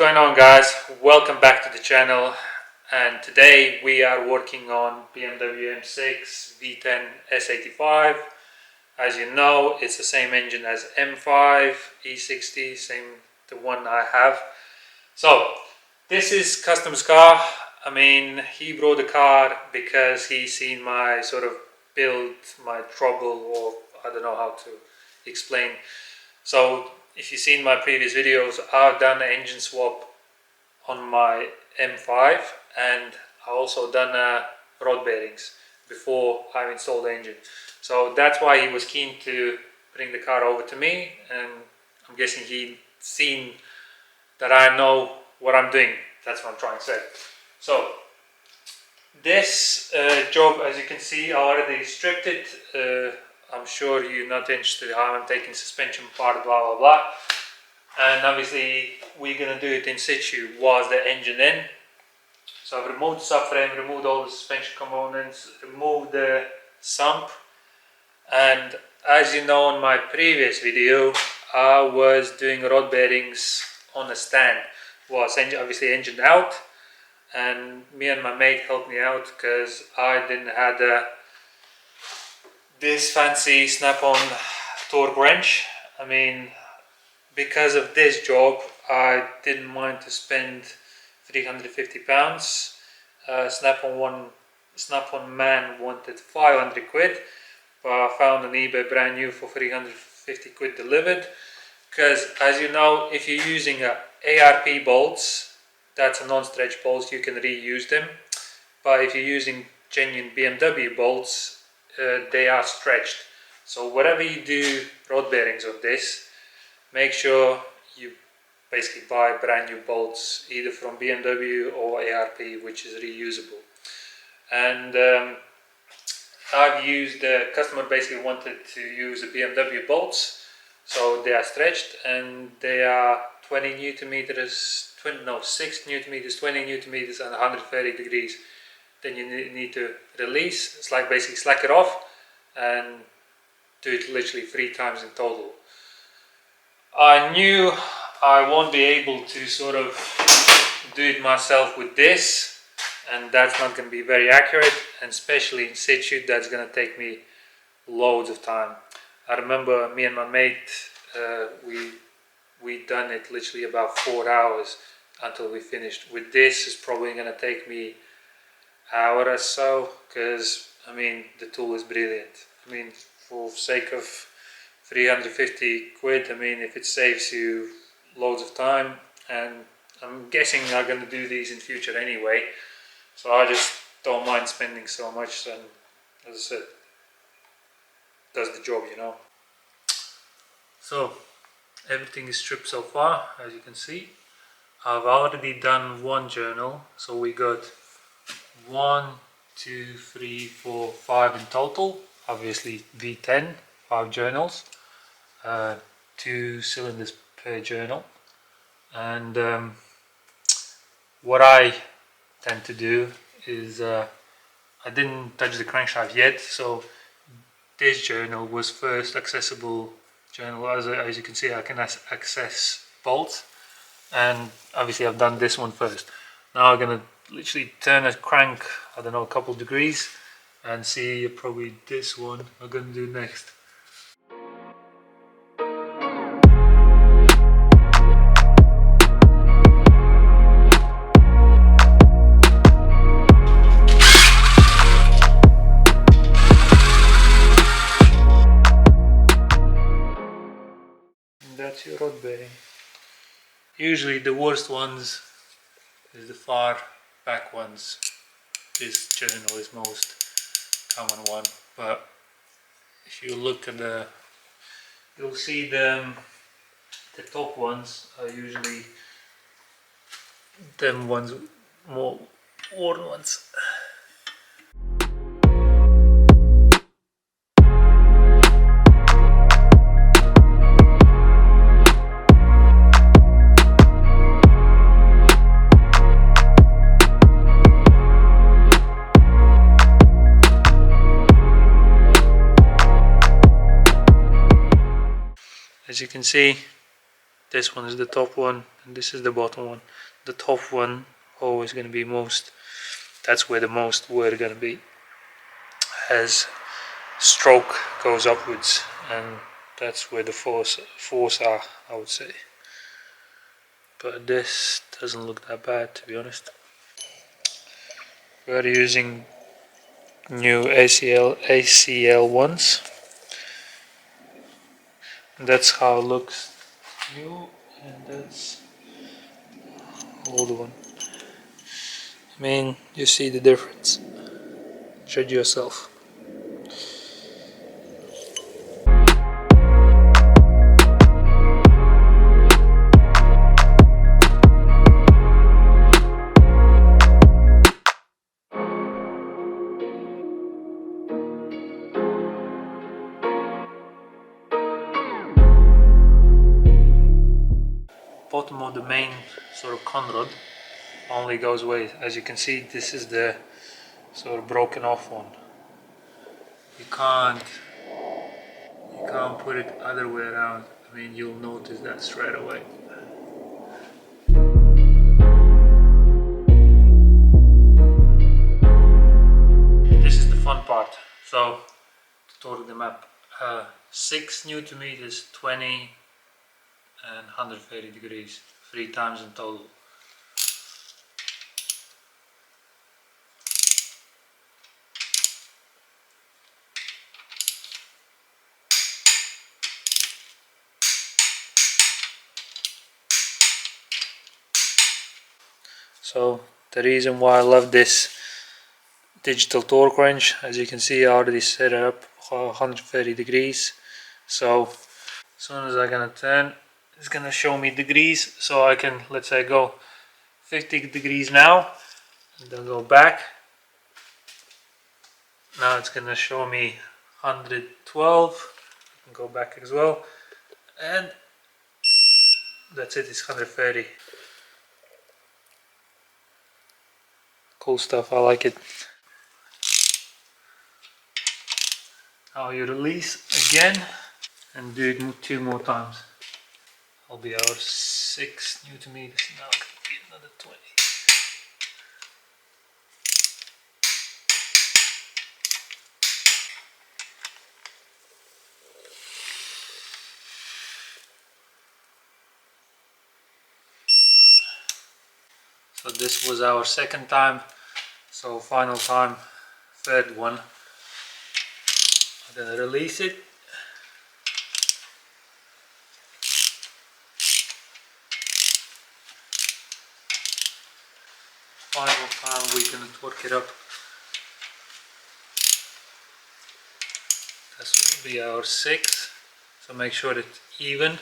going on, guys? Welcome back to the channel, and today we are working on BMW M6 V10 S85. As you know, it's the same engine as M5 E60, same the one I have. So this is customer's car. I mean, he brought the car because he seen my sort of build, my trouble, or I don't know how to explain. So if you've seen my previous videos, I've done an engine swap on my M5, and I also done rod bearings before I installed the engine. So that's why he was keen to bring the car over to me, and I'm guessing he seen that I know what I'm doing. That's what I'm trying to say. So this job, as you can see, I already stripped it. I'm sure you're not interested how I'm taking suspension apart, blah blah blah. And obviously we're gonna do it in situ whilst the engine in. So I've removed the subframe, removed all the suspension components, removed the sump, and as you know in my previous video, I was doing rod bearings on a stand. Was obviously engine out, and me and my mate helped me out because I didn't have this fancy snap-on torque wrench. I mean, because of this job, I didn't mind to spend £350. Snap-on man wanted 500 quid, but I found on eBay brand new for 350 quid delivered. Because as you know, if you're using ARP bolts, that's a non-stretch bolts, you can reuse them. But if you're using genuine BMW bolts, they are stretched. So whatever you do rod bearings on this, make sure you basically buy brand new bolts either from BMW or ARP, which is reusable. And I've used, the customer basically wanted to use the BMW bolts, so they are stretched and they are 20 Newton meters, 6 Newton meters, 20 Newton meters and 130 degrees. Then you need to release. It's like basically slack it off and do it literally 3 times in total. I knew I won't be able to sort of do it myself with this, and that's not going to be very accurate, and especially in situ, that's going to take me loads of time. I remember me and my mate, we done it literally about 4 hours until we finished. With this, it's probably going to take me hour or so, because I mean the tool is brilliant. I mean, for sake of 350 quid, I mean, if it saves you loads of time, and I'm guessing I'm going to do these in future anyway, so I just don't mind spending so much, and as I said, does the job, you know. So everything is stripped so far, as you can see. I've already done one journal, so we got 1, 2, 3, 4, 5 in total. Obviously V10, 5 journals, 2 cylinders per journal. And what I tend to do is I didn't touch the crankshaft yet, so this journal was first accessible journal. As you can see, I can access bolts, and obviously I've done this one first. Now I'm gonna literally turn a crank, I don't know, a couple degrees, and see probably this one I'm gonna do next. And that's your rod bearing. Usually the worst ones is the far back ones. This journal is most common one, but if you look at you'll see the top ones are usually them ones, more worn ones. As you can see, this one is the top one, and this is the bottom one. The top one always going to be most, that's where the most wear going to be, as stroke goes upwards, and that's where the force are, I would say. But this doesn't look that bad, to be honest. We're using new ACL ones. That's how it looks new, and that's old one. I mean, you see the difference. Judge yourself. Bottom of the main sort of conrod only goes away. As you can see, this is the sort of broken off one. You can't put it other way around. I mean, you'll notice that straight away. This is the fun part. So, to total the map, 6 Newton meters, 20 and 130 degrees, 3 times in total. So the reason why I love this digital torque wrench, as you can see, I already set it up 130 degrees. So as soon as I'm gonna turn, it's gonna show me degrees, so I can, let's say, go 50 degrees now and then go back. Now it's gonna show me 112. I can go back as well, and that's it, it's 130. Cool stuff, I like it. Now you release again and do it 2 more times. I'll be our 6 Newton meters. Now it could be another 20. So this was our second time. So final time, third one. I'm gonna release it. Final time, we're gonna torque it up. This will be our 6. So make sure it's even.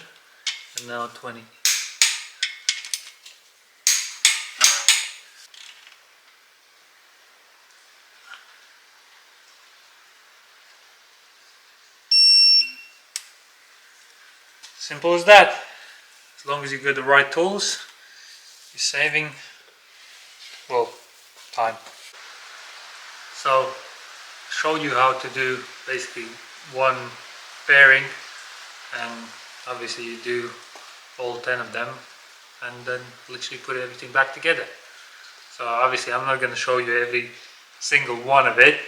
And now 20. Simple as that. As long as you got the right tools, you're saving, well, time. So, showed you how to do basically one bearing, and obviously you do all 10 of them, and then literally put everything back together. So obviously I'm not going to show you every single one of it,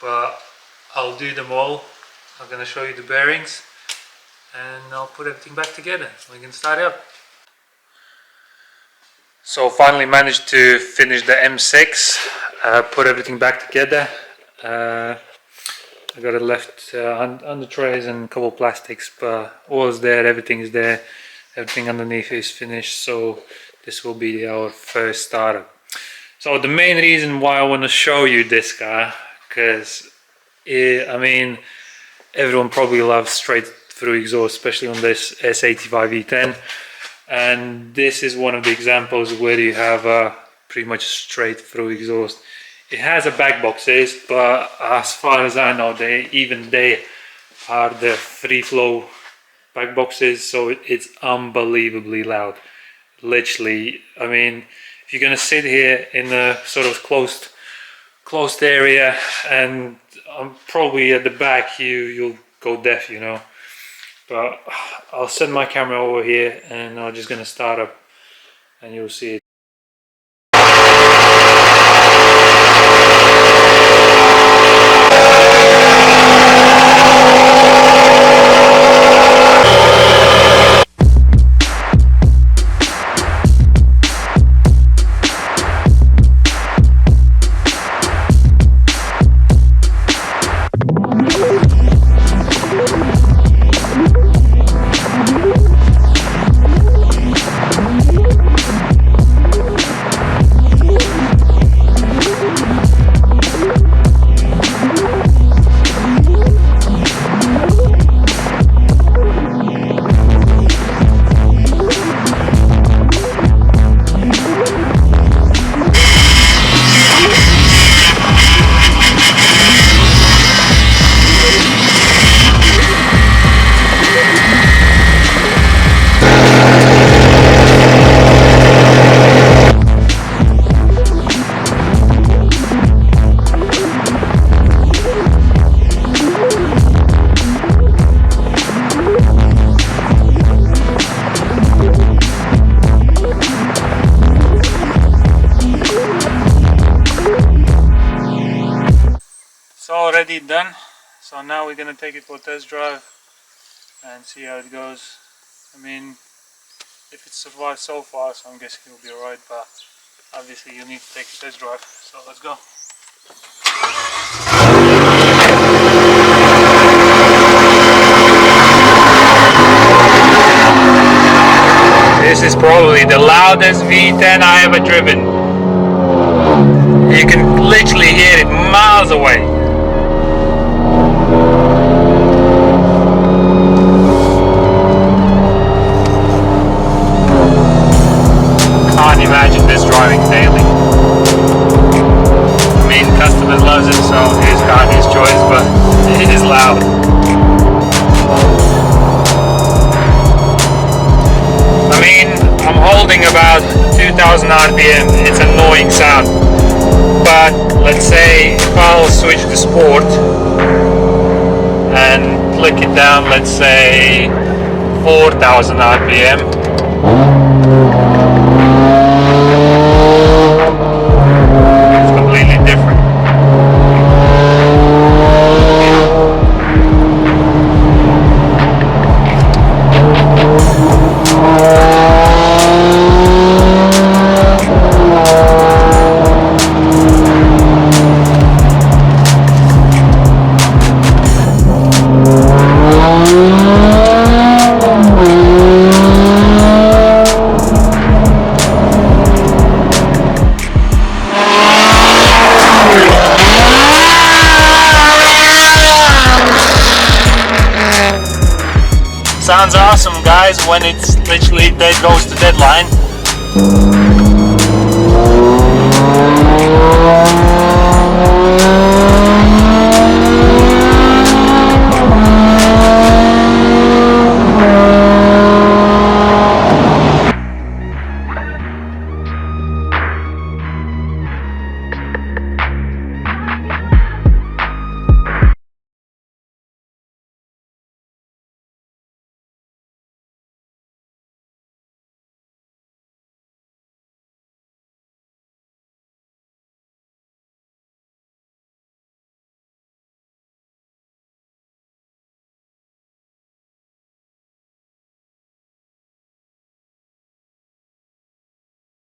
but I'll do them all. I'm going to show you the bearings, and I'll put everything back together. We can start up. So finally managed to finish the M6, put everything back together. I got it left under trays and a couple of plastics, but all is there, everything is there, everything underneath is finished. So this will be our first startup. So the main reason why I want to show you this car, because I mean, everyone probably loves straight through exhaust, especially on this S85 V10, and this is one of the examples where you have a pretty much straight through exhaust. It has a back boxes, but as far as I know, even they are the free flow back boxes, so it's unbelievably loud. Literally, I mean, if you're gonna sit here in a sort of closed area, and probably at the back you'll go deaf, you know. But I'll set my camera over here and I'm just gonna start up. and you'll see it. Already done, so now we're gonna take it for a test drive and see how it goes. I mean, if it survives so far, so I'm guessing it'll be alright, but obviously you need to take a test drive, so let's go. This is probably the loudest V10 I ever driven. You can literally hear it miles away. Can't imagine this driving daily. I mean, customers loves it, so his car, his choice, but it is loud. I mean, I'm holding about 2000 RPM. It's an annoying sound, but let's say if I'll switch to sport and click it down, let's say 4000 RPM. Sounds awesome, guys, when it's literally dead goes to deadline.